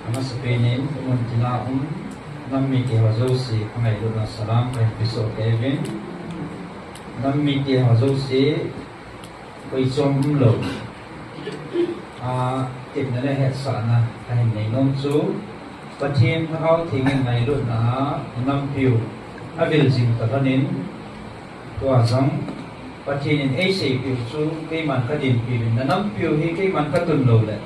Ama sapinin umuntina nammi ke hazosi pangai luna salam ka episode Kevin nammi ke hazosi koi chom lo timna le het sana kahin nei nom chu pathian thau thingin ngai luna nam piu avil jing ta hanin to azam pathian ei sei piu chu ke man ka din piu na nam piu hi ke man ka tun lo le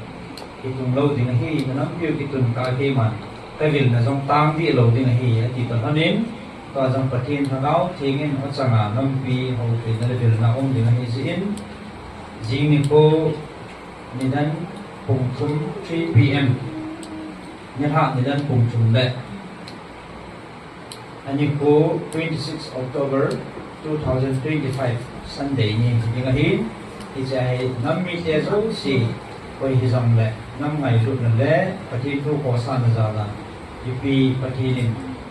itung lo ding hi na nam piu ki tun ka ke man cái việc là trong tam vị lâu thì này thì tận thân đến và trong phát triển thằng áo thì nghe nó chẳng là năm vì hậu thì nó là việc là ông thì này diễn riêng cô nên đến cùng chung 3 p.m. nhân hạn nên đến cùng chung lệ anh như cô 26 October 2025 Sunday như những ngày thì sẽ năm mươi thế số gì quay hi rằng lệ năm ngày luôn là lễ phát triển thu khó san là là vì phát triển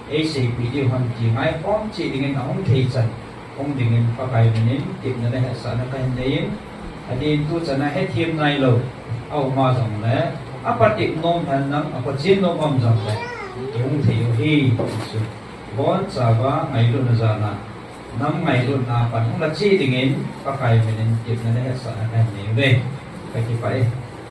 ACP điều hành chỉ ngay con chỉ dengan ông thầy chân ông dengan pakai ini tim nilai sana kan lain jadi itu sana tim nai lo au ma rằng lẽ apa tim nom han nang apa jin nom om rằng lẽ ông thầy hi bon sawa ngày luôn là zana năm ngày luôn là phần ông là chỉ dengan pakai ini tim nilai sana kan lain về cái phải